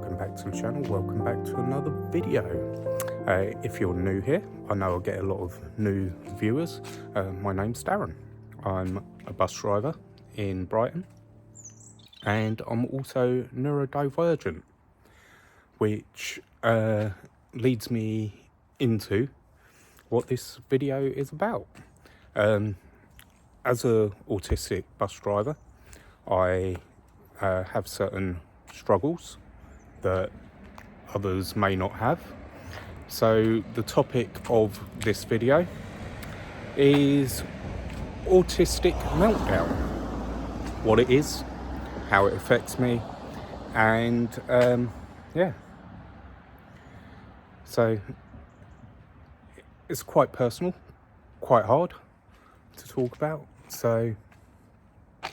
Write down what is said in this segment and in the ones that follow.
welcome back to the channel, welcome back to another video. If you're new here, I know I get a lot of new viewers. My name's Darren. I'm a bus driver in Brighton and I'm also neurodivergent, which leads me into what this video is about. As a autistic bus driver, I have certain struggles that others may not have. So the topic of this video is Autistic Meltdown, what it is, how it affects me, and yeah. So it's quite personal, quite hard to talk about, so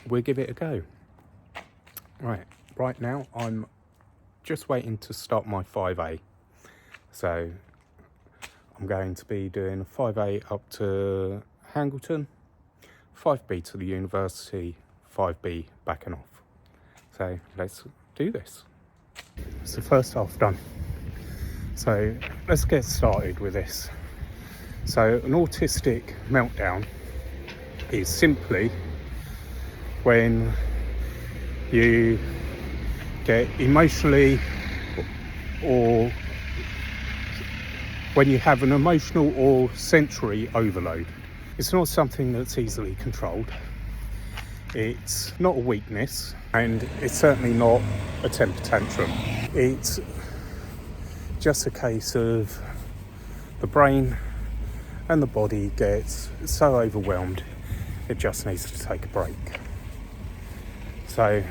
we'll give it a go. Right now I'm just waiting to start my 5A. So I'm going to be doing 5A up to Hangleton, 5B to the university, 5B back and off. So let's do this. It's the first half done. So let's get started with this. So an autistic meltdown is simply when you get emotionally, or when you have an emotional or sensory overload. It's not something that's easily controlled. It's not a weakness, and it's certainly not a temper tantrum. It's just a case of the brain and the body gets so overwhelmed it just needs to take a break. So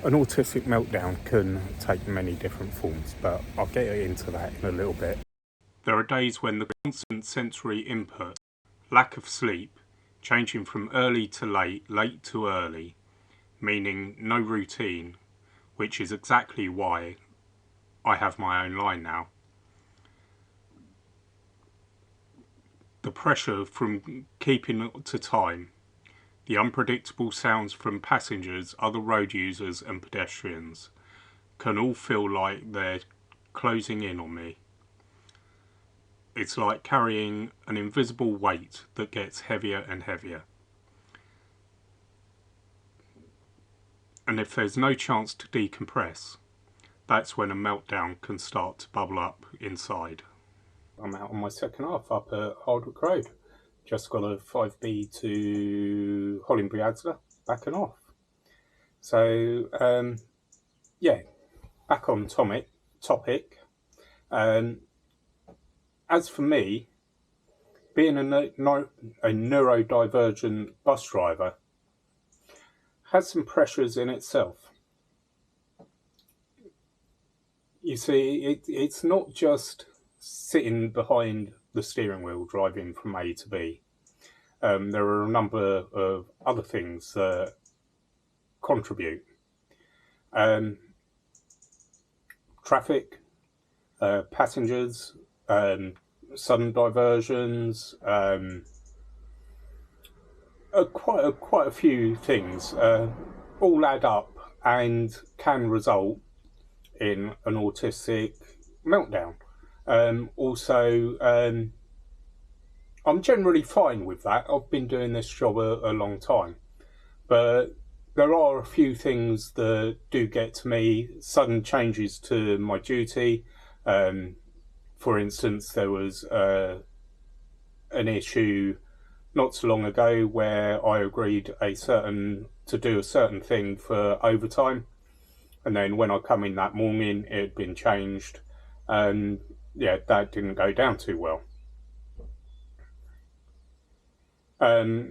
an autistic meltdown can take many different forms, but I'll get into that in a little bit. There are days when the constant sensory input, lack of sleep, changing from early to late, late to early, meaning no routine, which is exactly why I have my own line now. The pressure from keeping to time, the unpredictable sounds from passengers, other road users and pedestrians can all feel like they're closing in on me. It's like carrying an invisible weight that gets heavier and heavier. And if there's no chance to decompress, that's when a meltdown can start to bubble up inside. I'm out on my second half up at Hardwick Road. Just got a 5B to Hollingbury Asda, back and off. So, yeah, back on topic. As for me, being a neurodivergent bus driver has some pressures in itself. You see, it's not just sitting behind the steering wheel driving from A to B. There are a number of other things that contribute. Traffic, passengers, sudden diversions, quite a few things all add up and can result in an autistic meltdown. Also, I'm generally fine with that. I've been doing this job a long time, but there are a few things that do get to me, sudden changes to my duty. For instance, there was an issue not so long ago where I agreed to do a certain thing for overtime, and then when I come in that morning it had been changed, and yeah, that didn't go down too well.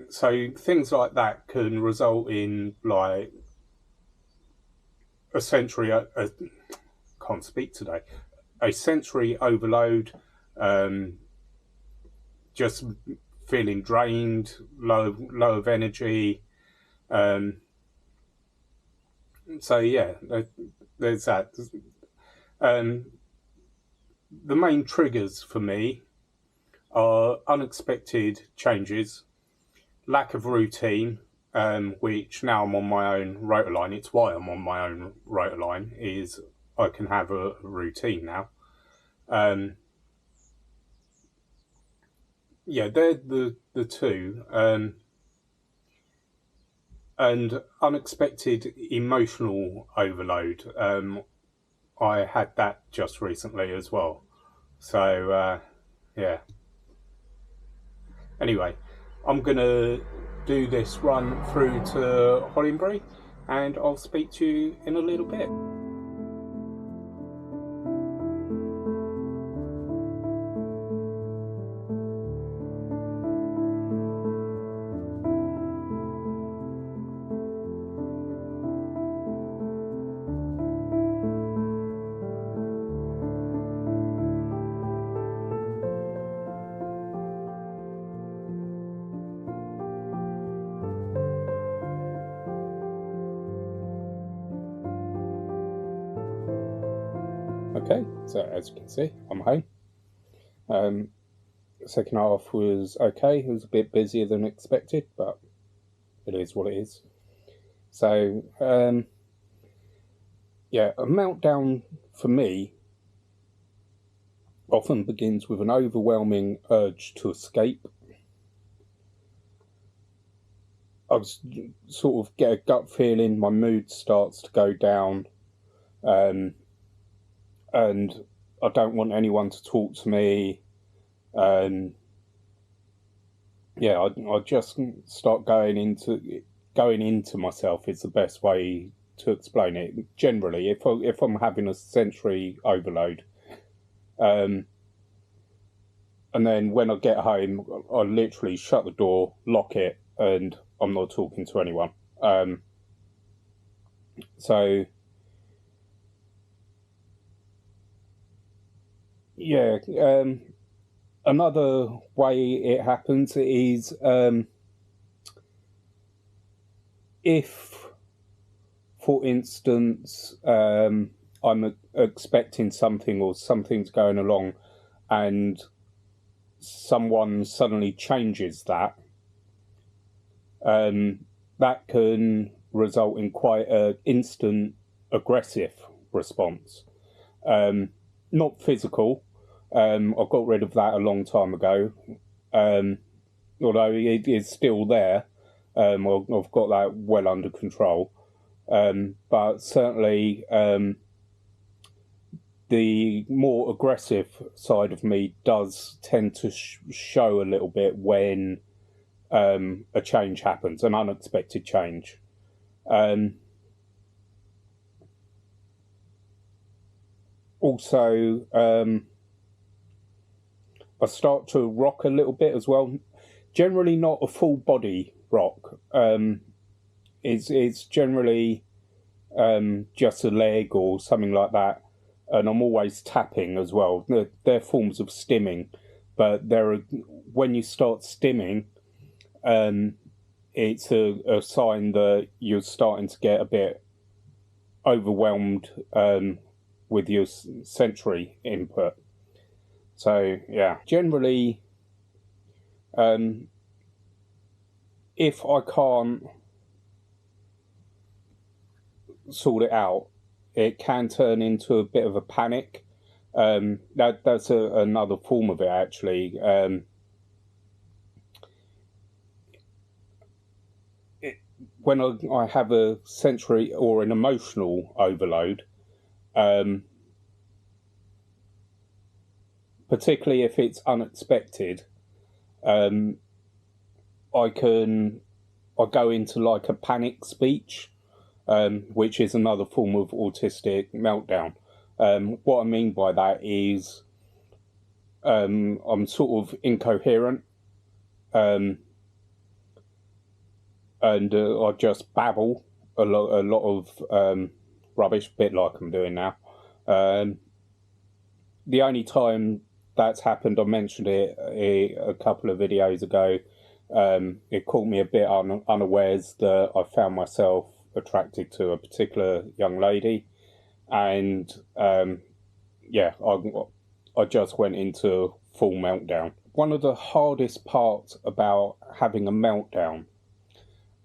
So things like that can result in like a sensory overload, just feeling drained, low of energy. So yeah, there's that. The main triggers for me are unexpected changes, lack of routine, which now I'm on my own rotor line. It's why I'm on my own rotor line, is I can have a routine now. Yeah, they're the two. And unexpected emotional overload. I had that just recently as well. So, yeah. Anyway, I'm going to do this run through to Hollenbury, and I'll speak to you in a little bit. Okay, so as you can see, I'm home. The second half was okay. It was a bit busier than expected, but it is what it is. So, yeah, a meltdown for me often begins with an overwhelming urge to escape. I sort of get a gut feeling, my mood starts to go down, and I don't want anyone to talk to me. Yeah, I just start going into myself is the best way to explain it. Generally, if I'm having a sensory overload, and then when I get home, I literally shut the door, lock it, and I'm not talking to anyone. So yeah, another way it happens is if, for instance, I'm expecting something or something's going along and someone suddenly changes that, that can result in quite an instant aggressive response. Not physical. I got rid of that a long time ago. Although it is still there, I've got that well under control. But certainly, the more aggressive side of me does tend to show a little bit when a change happens, an unexpected change. Also, I start to rock a little bit as well. Generally not a full body rock. It's generally just a leg or something like that. And I'm always tapping as well. They're forms of stimming, but when you start stimming, it's a sign that you're starting to get a bit overwhelmed with your sensory input. So yeah, generally, if I can't sort it out, it can turn into a bit of a panic. That's another form of it, actually. When I have a sensory or an emotional overload, particularly if it's unexpected, I go into like a panic speech, which is another form of autistic meltdown. What I mean by that is I'm sort of incoherent, and I just babble a lot of rubbish, a bit like I'm doing now. The only time that's happened, I mentioned it a couple of videos ago. It caught me a bit unawares that I found myself attracted to a particular young lady, and yeah, I just went into full meltdown. One of the hardest parts about having a meltdown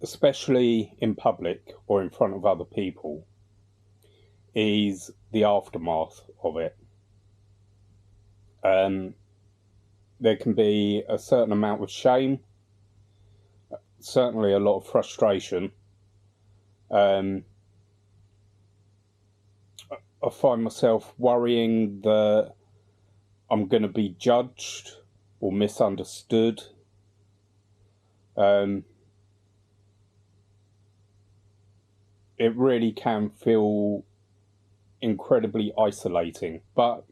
especially in public or in front of other people, is the aftermath of it. There can be a certain amount of shame, certainly a lot of frustration. I find myself worrying that I'm going to be judged or misunderstood. It really can feel incredibly isolating, but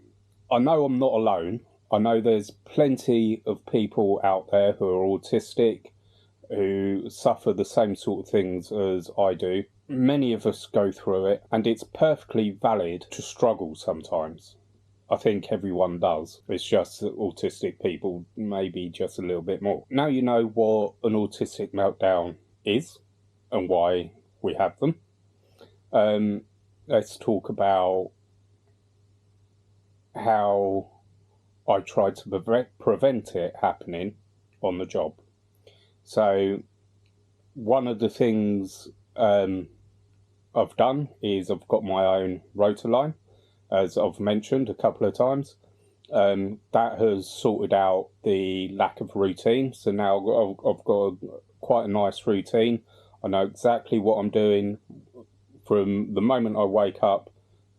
I know I'm not alone. I know there's plenty of people out there who are autistic, who suffer the same sort of things as I do. Many of us go through it, and it's perfectly valid to struggle sometimes. I think everyone does. It's just that autistic people maybe just a little bit more. Now you know what an autistic meltdown is and why we have them. Let's talk about how I try to prevent it happening on the job. So one of the things I've done is I've got my own rota line, as I've mentioned a couple of times. That has sorted out the lack of routine. So now I've got quite a nice routine. I know exactly what I'm doing from the moment I wake up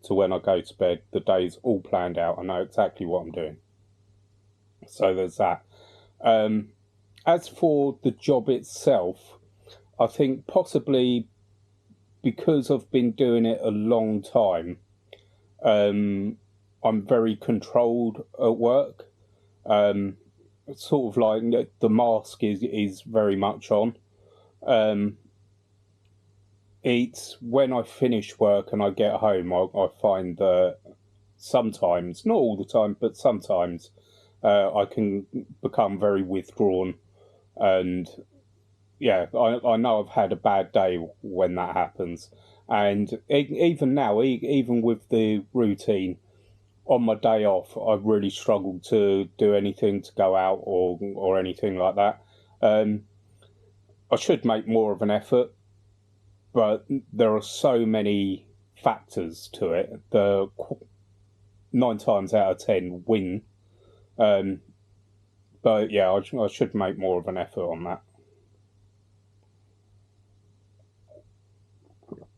to when I go to bed. The day's all planned out. I know exactly what I'm doing. So there's that. As for the job itself, I think possibly because I've been doing it a long time, I'm very controlled at work. Sort of like the mask is very much on. It's when I finish work and I get home, I find that sometimes, not all the time, but sometimes I can become very withdrawn. And yeah, I know I've had a bad day when that happens. And even now, even with the routine, on my day off, I really struggle to do anything, to go out or anything like that. I should make more of an effort, but there are so many factors to it. The 9 times out of 10 win. But yeah, I should make more of an effort on that.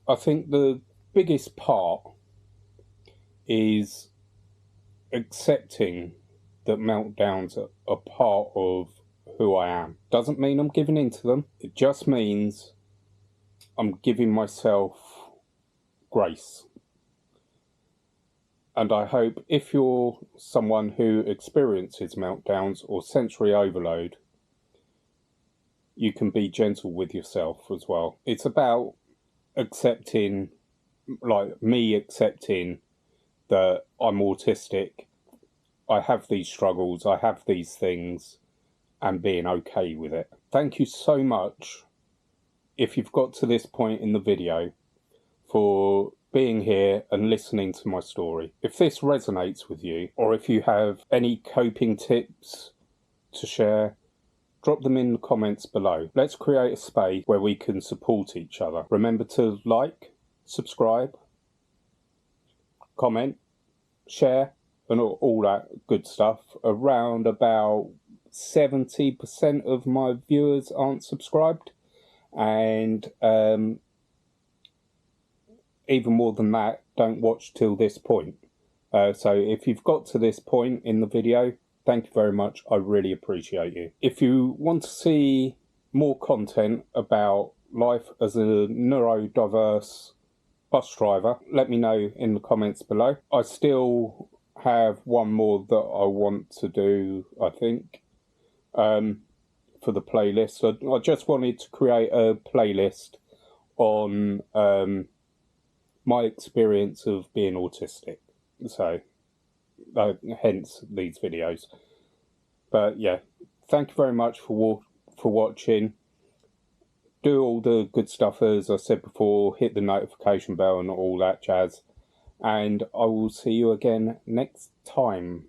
I think the biggest part is accepting that meltdowns are part of who I am. Doesn't mean I'm giving in to them. It just means I'm giving myself grace. And I hope if you're someone who experiences meltdowns or sensory overload, you can be gentle with yourself as well. It's about accepting, like me accepting that I'm autistic, I have these struggles, I have these things, and being okay with it. Thank you so much, if you've got to this point in the video, for being here and listening to my story. If this resonates with you, or if you have any coping tips to share, drop them in the comments below. Let's create a space where we can support each other. Remember to like, subscribe, comment, share, and all that good stuff. Around about 70% of my viewers aren't subscribed, and even more than that, don't watch till this point. So if you've got to this point in the video, thank you very much. I really appreciate you. If you want to see more content about life as a neurodiverse bus driver, let me know in the comments below. I still have one more that I want to do, I think, for the playlist. I just wanted to create a playlist on my experience of being autistic. So, hence these videos. But yeah, thank you very much for watching. Do all the good stuff, as I said before, hit the notification bell and all that jazz. And I will see you again next time.